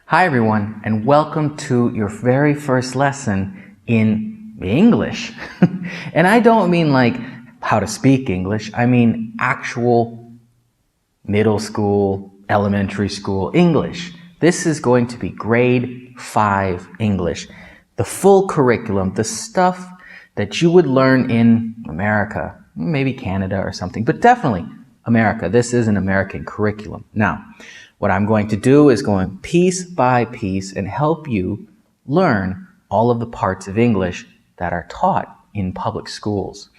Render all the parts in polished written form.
Hi everyone, and welcome to your very first lesson in English. And I don't mean like how to speak English, I mean actual middle school, elementary school English. This is going to be grade 5 English. The full curriculum, the stuff that you would learn in America, maybe Canada or something, but definitely America. This is an American curriculum. Now, what I'm going to do is go piece by piece and help you learn all of the parts of English that are taught in public schools.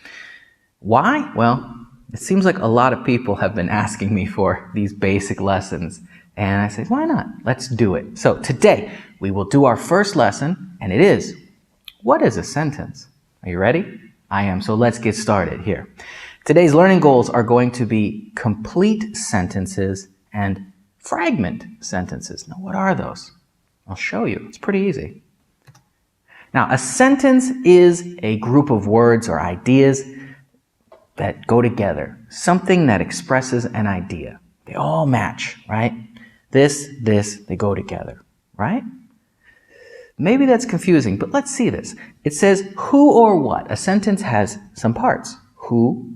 Why? Well, it seems like a lot of people have been asking me for these basic lessons. And I said, why not? Let's do it. So today we will do our first lesson, and it is, what is a sentence? Are you ready? I am. So let's get started here. Today's learning goals are going to be complete sentences and fragment sentences. Now, what are those? I'll show you. It's pretty easy. Now, a sentence is a group of words or ideas that go together. Something that expresses an idea. They all match, right? This, they go together, right? Maybe that's confusing, but let's see this. It says who or what. A sentence has some parts. Who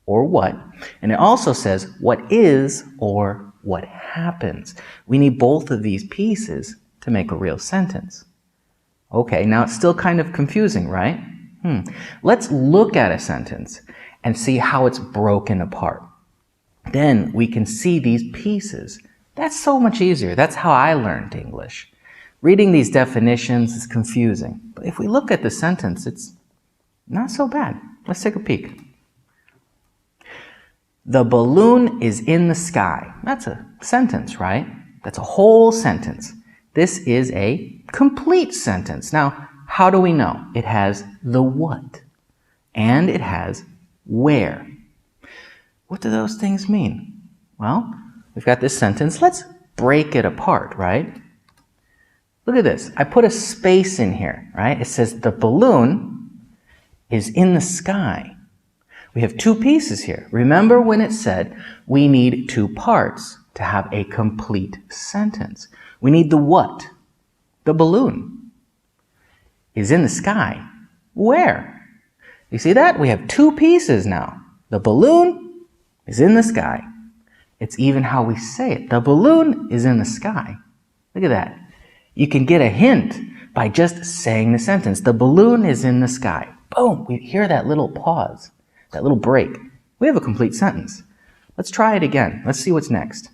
or what. And it also says what is or what happens. We need both of these pieces to make a real sentence. Okay, now it's still kind of confusing, right? Let's look at a sentence and see how it's broken apart. Then we can see these pieces. That's so much easier. That's how I learned English. Reading these definitions is confusing. But if we look at the sentence, it's not so bad. Let's take a peek. The balloon is in the sky. That's a sentence, right? That's a whole sentence. This is a complete sentence. Now, how do we know? It has the what, and it has where. What do those things mean? Well, we've got this sentence. Let's break it apart, right? Look at this. I put a space in here, right? It says the balloon is in the sky. We have two pieces here. Remember when it said we need two parts to have a complete sentence. We need the what? The balloon is in the sky. Where? You see that? We have two pieces now. The balloon is in the sky. It's even how we say it. The balloon is in the sky. Look at that. You can get a hint by just saying the sentence. The balloon is in the sky. Boom. We hear that little pause. That little break. We have a complete sentence. Let's try it again. Let's see what's next.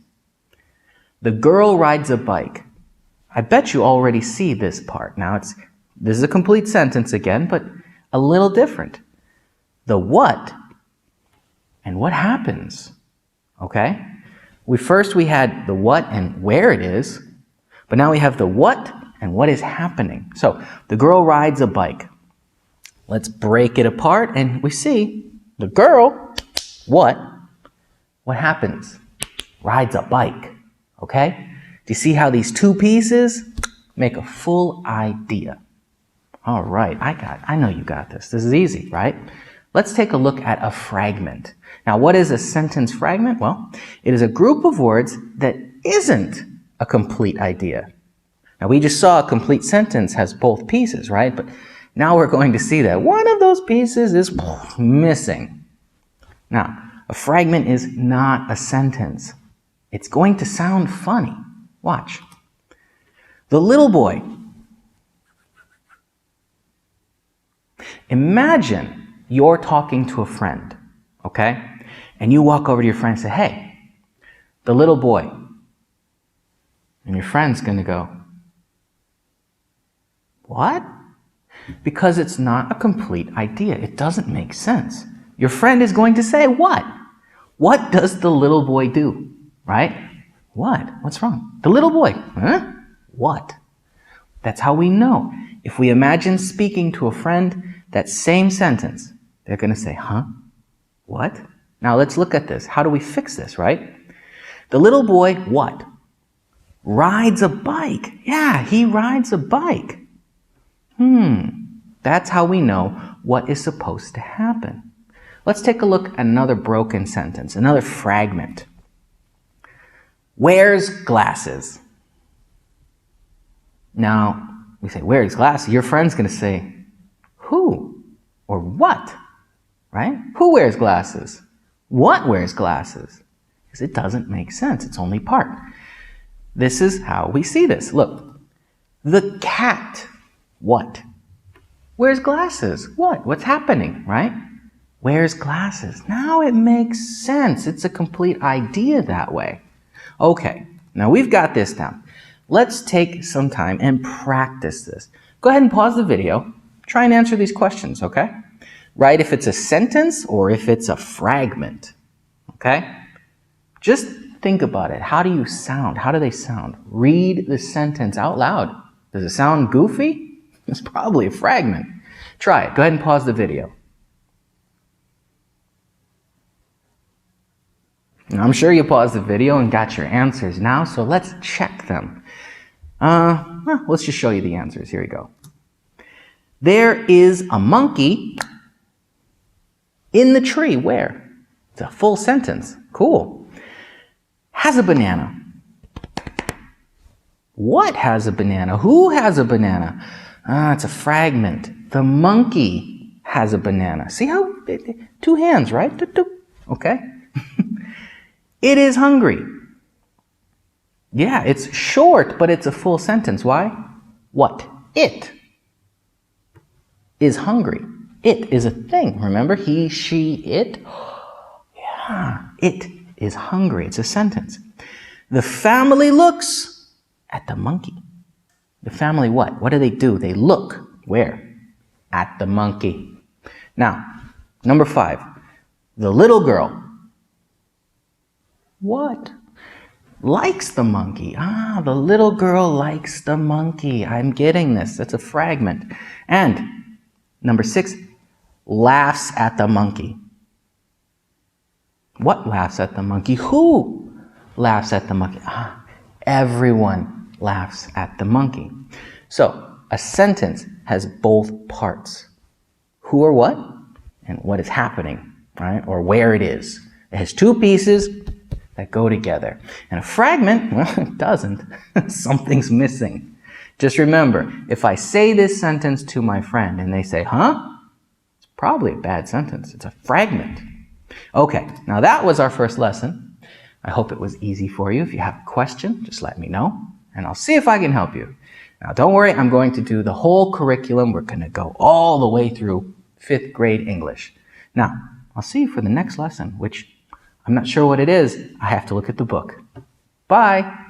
The girl rides a bike. I bet you already see this part. Now this is a complete sentence again, but a little different. The what and what happens. Okay? First we had the what and where it is, but now we have the what and what is happening. So the girl rides a bike. Let's break it apart and we see the girl, what happens? Rides a bike, okay? Do you see how these two pieces make a full idea? All right, I know you got this. This is easy, right? Let's take a look at a fragment. Now, what is a sentence fragment? Well, it is a group of words that isn't a complete idea. Now, we just saw a complete sentence has both pieces, right? But now we're going to see that one of those pieces is missing. Now, a fragment is not a sentence. It's going to sound funny. Watch. The little boy. Imagine you're talking to a friend, okay? And you walk over to your friend and say, hey, the little boy. And your friend's going to go, what? Because it's not a complete idea. It doesn't make sense. Your friend is going to say, what? What does the little boy do? Right? What? What's wrong? The little boy. Huh? What? That's how we know. If we imagine speaking to a friend, that same sentence, they're going to say, huh? What? Now let's look at this. How do we fix this, right? The little boy, what? Rides a bike. Yeah, he rides a bike. That's how we know what is supposed to happen. Let's take a look at another broken sentence, another fragment. Wears glasses. Now, we say, wears glasses. Your friend's going to say, who? Or what? Right? Who wears glasses? What wears glasses? Because it doesn't make sense. It's only part. This is how we see this. Look, the cat, what? Wears glasses. What? What's happening, right? Wears glasses. Now it makes sense. It's a complete idea that way. Okay, now we've got this down. Let's take some time and practice this. Go ahead and pause the video. Try and answer these questions, okay? Write if it's a sentence or if it's a fragment, okay? Just think about it. How do you sound? How do they sound? Read the sentence out loud. Does it sound goofy? It's probably a fragment. Try it. Go ahead and pause the video. I'm sure you paused the video and got your answers now, so let's check them. Let's just show you the answers. Here we go. There is a monkey in the tree. Where? It's a full sentence. Cool. Has a banana. What has a banana? Who has a banana? It's a fragment. The monkey has a banana. See how? 2 hands, right? Okay. It is hungry. Yeah, it's short, but it's a full sentence. Why? What? It is hungry. It is a thing. Remember? He, she, it. Yeah, it is hungry. It's a sentence. The family looks at the monkey. The family what? What do? They look. Where? At the monkey. Now, number 5. The little girl. What? Likes the monkey. The little girl likes the monkey. I'm getting this. That's a fragment. And number 6, laughs at the monkey. What laughs at the monkey? Who laughs at the monkey? Everyone laughs at the monkey. So, a sentence has both parts. Who or what, and what is happening, right? Or where it is. It has 2 pieces that go together. And a fragment, well, it doesn't. Something's missing. Just remember, if I say this sentence to my friend and they say, huh? It's probably a bad sentence. It's a fragment. Okay, now that was our first lesson. I hope it was easy for you. If you have a question, just let me know, and I'll see if I can help you. Now, don't worry, I'm going to do the whole curriculum. We're going to go all the way through 5th grade English. Now, I'll see you for the next lesson, which I'm not sure what it is. I have to look at the book. Bye.